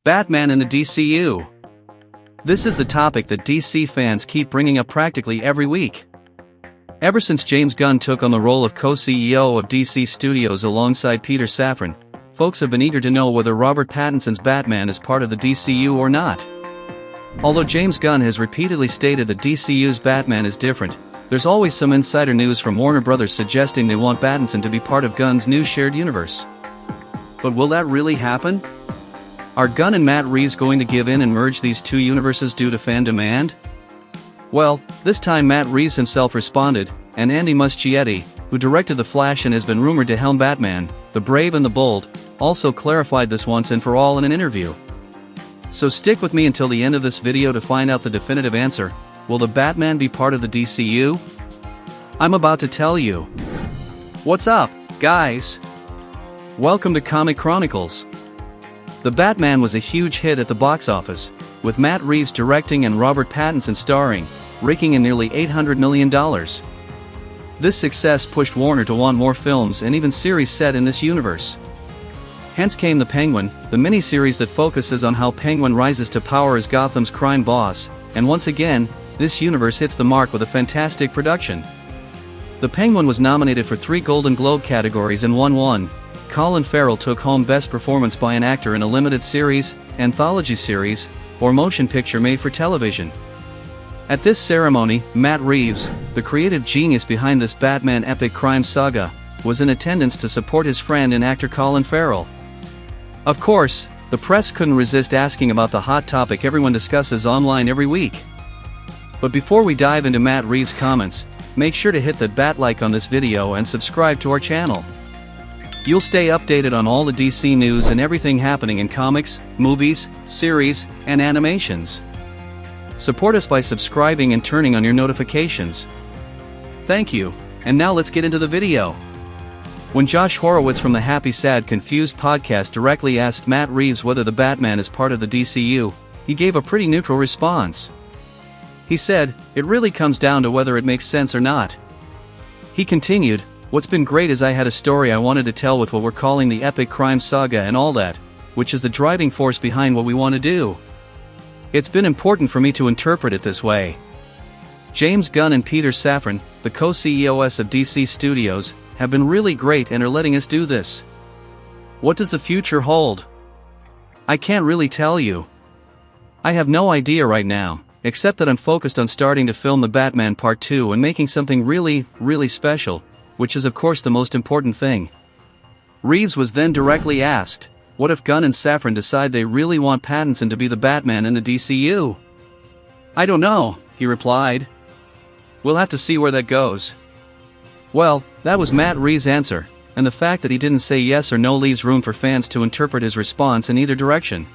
Batman in the DCU. This is the topic that DC fans keep bringing up practically every week. Ever since James Gunn took on the role of co-CEO of DC Studios alongside Peter Safran, folks have been eager to know whether Robert Pattinson's Batman is part of the DCU or not. Although James Gunn has repeatedly stated that DCU's Batman is different, there's always some insider news from Warner Brothers suggesting they want Pattinson to be part of Gunn's new shared universe. But will that really happen? Are Gunn and Matt Reeves going to give in and merge these two universes due to fan demand? Well, this time Matt Reeves himself responded, and Andy Muschietti, who directed The Flash and has been rumored to helm Batman, the Brave and the Bold, also clarified this once and for all in an interview. So stick with me until the end of this video to find out the definitive answer. Will the Batman be part of the DCU? I'm about to tell you. What's up, guys? Welcome to Comic Chronicles. The Batman was a huge hit at the box office, with Matt Reeves directing and Robert Pattinson starring, raking in nearly $800 million. This success pushed Warner to want more films and even series set in this universe. Hence came The Penguin, the miniseries that focuses on how Penguin rises to power as Gotham's crime boss, and once again, this universe hits the mark with a fantastic production. The Penguin was nominated for 3 Golden Globe categories and won 1. Colin Farrell took home Best Performance by an Actor in a Limited Series, Anthology Series, or Motion Picture Made for Television. At this ceremony, Matt Reeves, the creative genius behind this Batman epic crime saga, was in attendance to support his friend and actor Colin Farrell. Of course, the press couldn't resist asking about the hot topic everyone discusses online every week. But before we dive into Matt Reeves' comments, make sure to hit that bat like on this video and subscribe to our channel. You'll stay updated on all the DC news and everything happening in comics, movies, series, and animations. Support us by subscribing and turning on your notifications. Thank you, and now let's get into the video. When Josh Horowitz from the Happy Sad Confused podcast directly asked Matt Reeves whether the Batman is part of the DCU, he gave a pretty neutral response. He said, "It really comes down to whether it makes sense or not." He continued, "What's been great is I had a story I wanted to tell with what we're calling the epic crime saga and all that, which is the driving force behind what we want to do. It's been important for me to interpret it this way." James Gunn and Peter Safran, the co-CEOs of DC Studios, have been really great and are letting us do this. What does the future hold? I can't really tell you. I have no idea right now, except that I'm focused on starting to film the Batman Part 2 and making something really, really special, which is of course the most important thing. Reeves was then directly asked, what if Gunn and Safran decide they really want Pattinson to be the Batman in the DCU? "I don't know," he replied. "We'll have to see where that goes." Well, that was Matt Reeves' answer, and the fact that he didn't say yes or no leaves room for fans to interpret his response in either direction.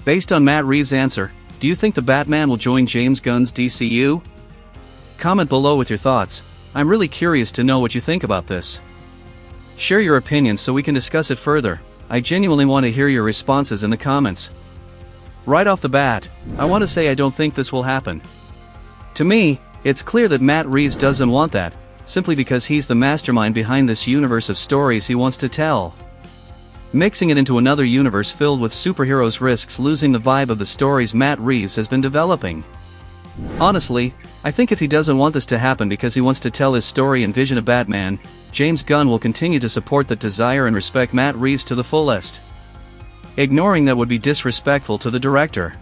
Based on Matt Reeves' answer, do you think the Batman will join James Gunn's DCU? Comment below with your thoughts. I'm really curious to know what you think about this. Share your opinions so we can discuss it further. I genuinely want to hear your responses in the comments. Right off the bat, I want to say I don't think this will happen. To me, it's clear that Matt Reeves doesn't want that, simply because he's the mastermind behind this universe of stories he wants to tell. Mixing it into another universe filled with superheroes risks losing the vibe of the stories Matt Reeves has been developing. Honestly, I think if he doesn't want this to happen because he wants to tell his story and vision of Batman, James Gunn will continue to support that desire and respect Matt Reeves to the fullest. Ignoring that would be disrespectful to the director.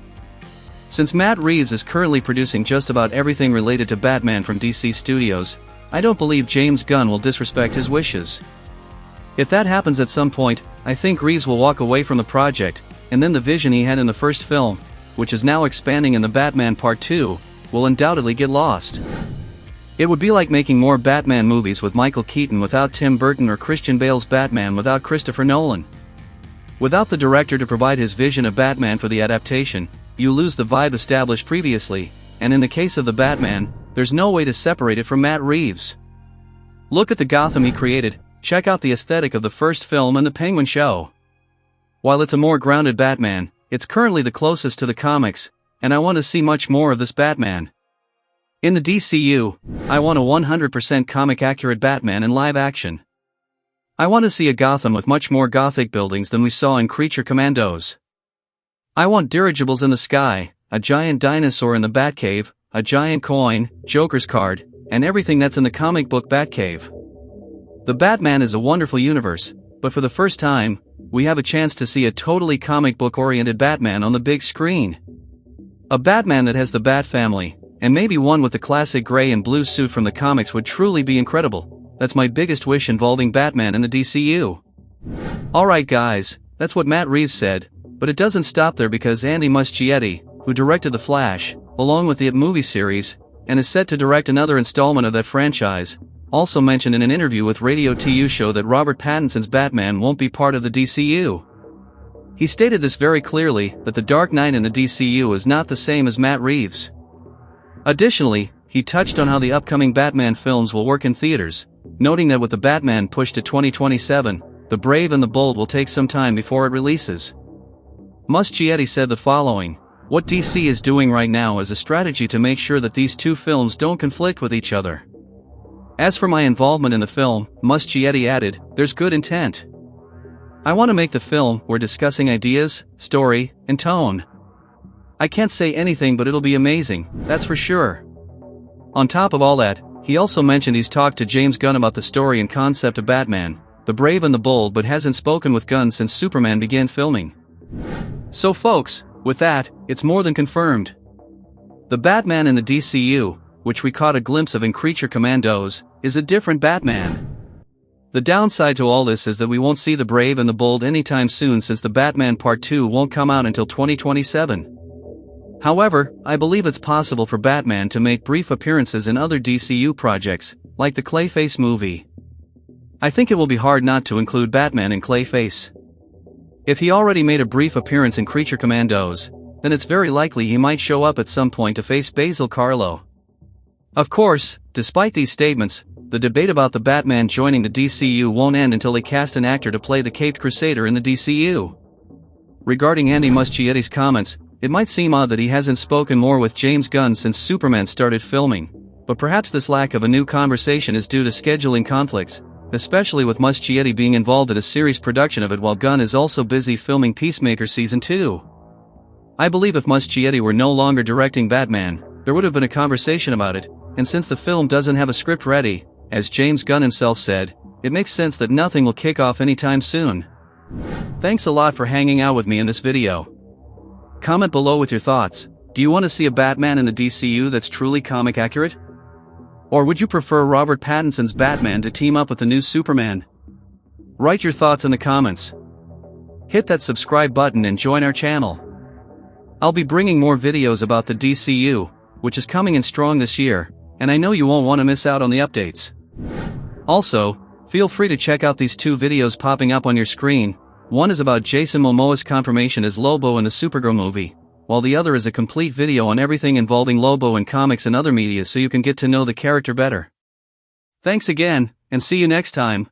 Since Matt Reeves is currently producing just about everything related to Batman from DC Studios, I don't believe James Gunn will disrespect his wishes. If that happens at some point, I think Reeves will walk away from the project, and then the vision he had in the first film, which is now expanding in the Batman Part 2, will undoubtedly get lost. It would be like making more Batman movies with Michael Keaton without Tim Burton or Christian Bale's Batman without Christopher Nolan. Without the director to provide his vision of Batman for the adaptation, you lose the vibe established previously, and in the case of the Batman, there's no way to separate it from Matt Reeves. Look at the Gotham he created, check out the aesthetic of the first film and the Penguin show. While it's a more grounded Batman, it's currently the closest to the comics, and I want to see much more of this Batman. In the DCU, I want a 100% comic-accurate Batman in live action. I want to see a Gotham with much more gothic buildings than we saw in Creature Commandos. I want dirigibles in the sky, a giant dinosaur in the Batcave, a giant coin, Joker's card, and everything that's in the comic book Batcave. The Batman is a wonderful universe, but for the first time, we have a chance to see a totally comic book-oriented Batman on the big screen. A Batman that has the Bat family, and maybe one with the classic gray and blue suit from the comics would truly be incredible. That's my biggest wish involving Batman in the DCU. Alright guys, that's what Matt Reeves said, but it doesn't stop there because Andy Muschietti, who directed The Flash, along with the It movie series, and is set to direct another installment of that franchise, also mentioned in an interview with Radio TU show that Robert Pattinson's Batman won't be part of the DCU. He stated this very clearly, that the Dark Knight in the DCU is not the same as Matt Reeves. Additionally, he touched on how the upcoming Batman films will work in theaters, noting that with the Batman pushed to 2027, The Brave and the Bold will take some time before it releases. Muschietti said the following: "What DC is doing right now is a strategy to make sure that these two films don't conflict with each other." As for my involvement in the film, Muschietti added, "There's good intent. I want to make the film, we're discussing ideas, story, and tone. I can't say anything but it'll be amazing, that's for sure." On top of all that, he also mentioned he's talked to James Gunn about the story and concept of Batman, The Brave and the Bold, but hasn't spoken with Gunn since Superman began filming. So folks, with that, it's more than confirmed. The Batman in the DCU, which we caught a glimpse of in Creature Commandos, is a different Batman. The downside to all this is that we won't see The Brave and the Bold anytime soon, since the Batman Part 2 won't come out until 2027. However, I believe it's possible for Batman to make brief appearances in other DCU projects, like the Clayface movie. I think it will be hard not to include Batman in Clayface. If he already made a brief appearance in Creature Commandos, then it's very likely he might show up at some point to face Basil Karlo. Of course, despite these statements, the debate about the Batman joining the DCU won't end until they cast an actor to play the Caped Crusader in the DCU. Regarding Andy Muschietti's comments, it might seem odd that he hasn't spoken more with James Gunn since Superman started filming, but perhaps this lack of a new conversation is due to scheduling conflicts, especially with Muschietti being involved in a series production of it while Gunn is also busy filming Peacemaker Season 2. I believe if Muschietti were no longer directing Batman, there would have been a conversation about it, and since the film doesn't have a script ready, as James Gunn himself said, it makes sense that nothing will kick off anytime soon. Thanks a lot for hanging out with me in this video. Comment below with your thoughts. Do you want to see a Batman in the DCU that's truly comic accurate? Or would you prefer Robert Pattinson's Batman to team up with the new Superman? Write your thoughts in the comments. Hit that subscribe button and join our channel. I'll be bringing more videos about the DCU, which is coming in strong this year, and I know you won't want to miss out on the updates. Also, feel free to check out these two videos popping up on your screen. One is about Jason Momoa's confirmation as Lobo in the Supergirl movie, while the other is a complete video on everything involving Lobo in comics and other media so you can get to know the character better. Thanks again, and see you next time.